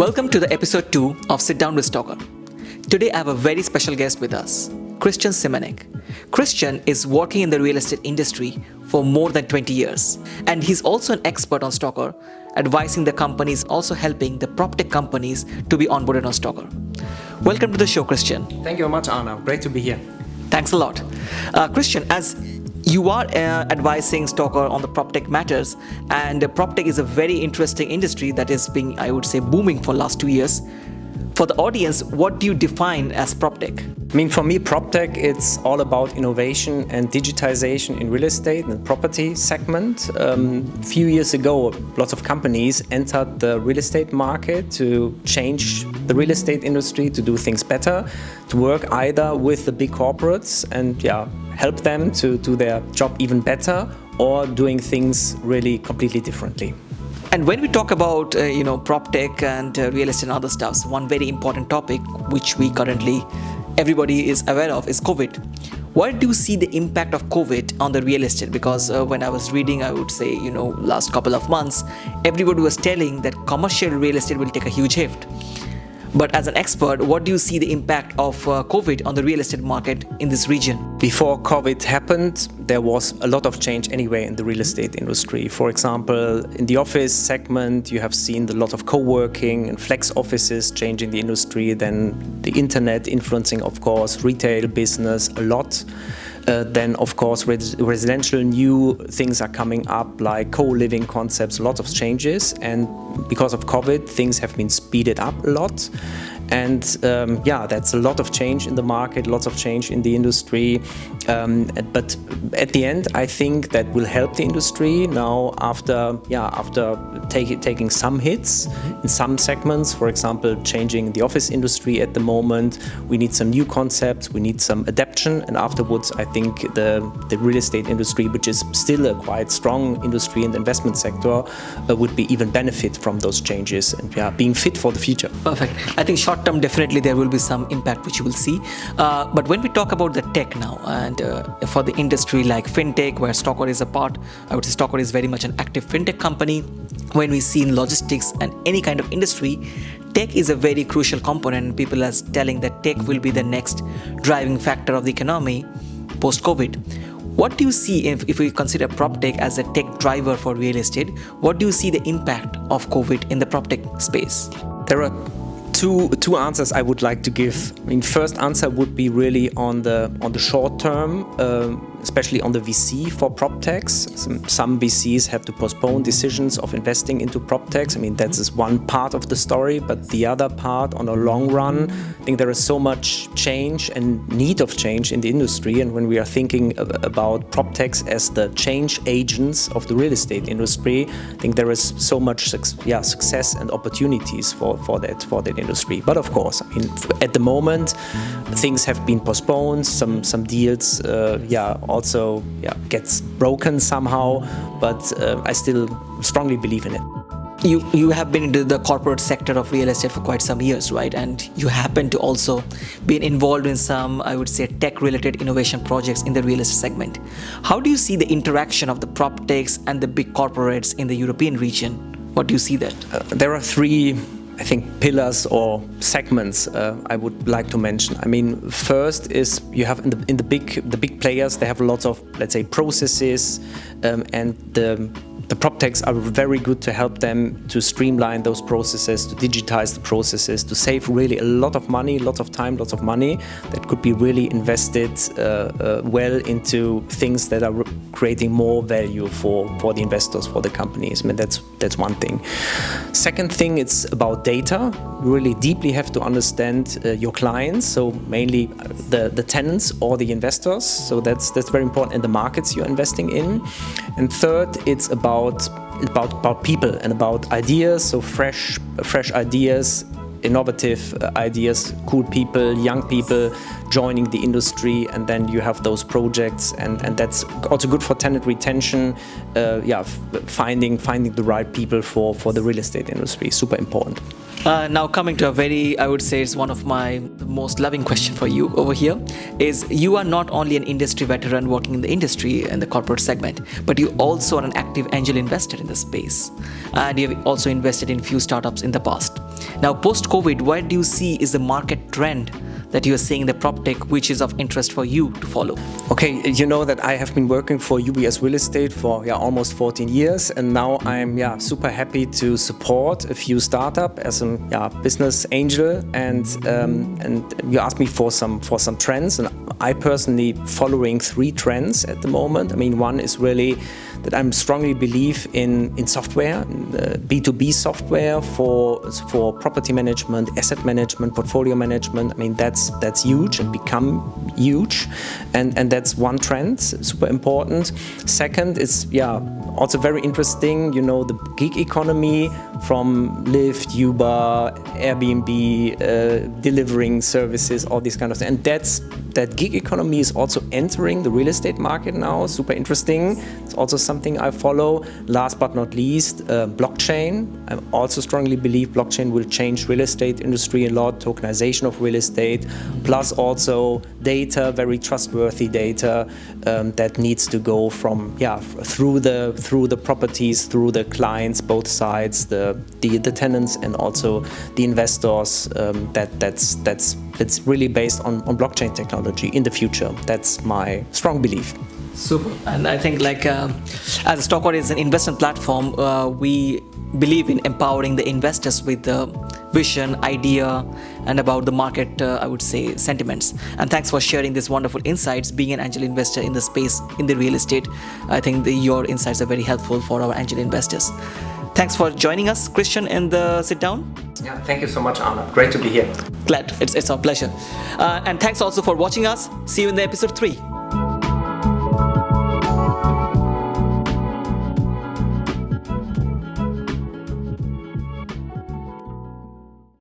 Welcome to the episode 2 of Sit Down with STOKR. Today I have a very special guest with us, Christian Simanek. Christian is working in the real estate industry for more than 20 years, and he's also an expert on STOKR, advising the companies, also helping the PropTech companies to be onboarded on STOKR. Welcome to the show, Christian. Thank you very much, Arnav. Great to be here. Thanks a lot. Christian, as you are advising STOKR on the PropTech matters, and PropTech is a very interesting industry that is being, I would say, booming for last 2 years. For the audience, what do you define as PropTech? I mean, for me, PropTech, it's all about innovation and digitization in real estate and property segment. A few years ago, lots of companies entered the real estate market to change the real estate industry, to do things better, to work either with the big corporates and help them to do their job even better, or doing things really completely differently. And when we talk about PropTech and real estate and other stuff, one very important topic which everybody is aware of is COVID. What do you see the impact of COVID on the real estate? Because when I was reading, I would say, last couple of months, everybody was telling that commercial real estate will take a huge hit. But as an expert, what do you see the impact of COVID on the real estate market in this region? Before COVID happened, there was a lot of change anyway in the real estate industry. For example, in the office segment, you have seen a lot of co-working and flex offices changing the industry, then the internet influencing, of course, retail business a lot. Then, of course, residential new things are coming up, like co-living concepts, lots of changes. And because of COVID, things have been speeded up a lot. And that's a lot of change in the market, lots of change in the industry. But at the end, I think that will help the industry now after taking some hits in some segments. For example, changing the office industry at the moment. We need some new concepts, we need some adaptation. And afterwards, I think the real estate industry, which is still a quite strong industry in the investment sector, would be even benefit from those changes and being fit for the future. Perfect. I think short term, definitely there will be some impact which you will see. But when we talk about the tech now, and for the industry like fintech, where STOKR is a part, I would say STOKR is very much an active fintech company. When we see in logistics and any kind of industry, tech is a very crucial component. People are telling that tech will be the next driving factor of the economy post-COVID. What do you see if we consider PropTech as a tech driver for real estate? What do you see the impact of COVID in the PropTech space? There are two answers I would like to give. I mean, first answer would be really on the short term, especially on the VC for PropTechs. Some VCs have to postpone decisions of investing into PropTechs. I mean, that is one part of the story, but the other part, on a long run, I think there is so much change and need of change in the industry. And when we are thinking about PropTechs as the change agents of the real estate industry, I think there is so much success and opportunities for that industry. But of course, I mean, at the moment, things have been postponed. Some deals, also gets broken somehow, but I still strongly believe in it. You have been into the corporate sector of real estate for quite some years, right? And you happen to also be involved in some, I would say, tech-related innovation projects in the real estate segment. How do you see the interaction of the PropTechs and the big corporates in the European region? What do you see that? There are three, I think, pillars or segments I would like to mention. I mean, first is you have in the big players, they have lots of, let's say, processes, and the PropTechs are very good to help them to streamline those processes, to digitize the processes, to save really a lot of money, lots of time, lots of money that could be really invested well into things that are creating more value for the investors, for the companies. I mean, that's one thing. Second thing, it's about data. You really deeply have to understand your clients, so mainly the tenants or the investors. So that's very important in the markets you're investing in. And third, it's about people and about ideas, so fresh ideas, innovative ideas, cool people, young people joining the industry, and then you have those projects, and that's also good for tenant retention. Finding the right people for the real estate industry, super important. Now coming to a very, I would say it's one of my most loving question for you over here is you are not only an industry veteran working in the industry and the corporate segment, but you also are an active angel investor in the space. And you have also invested in few startups in the past. Now post-COVID, what do you see is the market trend that you are seeing in the PropTech which is of interest for you to follow? Okay, you know that I have been working for UBS Real Estate for almost 14 years, and now I'm super happy to support a few startups as a business angel. And you asked me for some trends, and I personally following 3 trends at the moment. I mean, one is really that I strongly believe in software, B2B software for property management, asset management, portfolio management. I mean, that's huge and become huge, and that's one trend, super important. Second is also very interesting, you know, the gig economy from Lyft, Uber, Airbnb, delivering services, all these kind of things. And that gig economy is also entering the real estate market now, super interesting. It's also something I follow. Last but not least, blockchain. I also strongly believe blockchain will change real estate industry a lot, tokenization of real estate, plus also data, very trustworthy data that needs to go from through the properties, through the clients, both sides, the tenants and also the investors. That's really based on blockchain technology in the future. That's my strong belief. Super. And I think as STOKR is an investment platform, we believe in empowering the investors with the vision, idea, and about the market, I would say, sentiments. And thanks for sharing these wonderful insights. Being an angel investor in the space, in the real estate, I think your insights are very helpful for our angel investors. Thanks for joining us, Christian, in the Sit Down. Yeah, thank you so much, Anna. Great to be here. Glad. It's our pleasure. And thanks also for watching us. See you in the episode 3.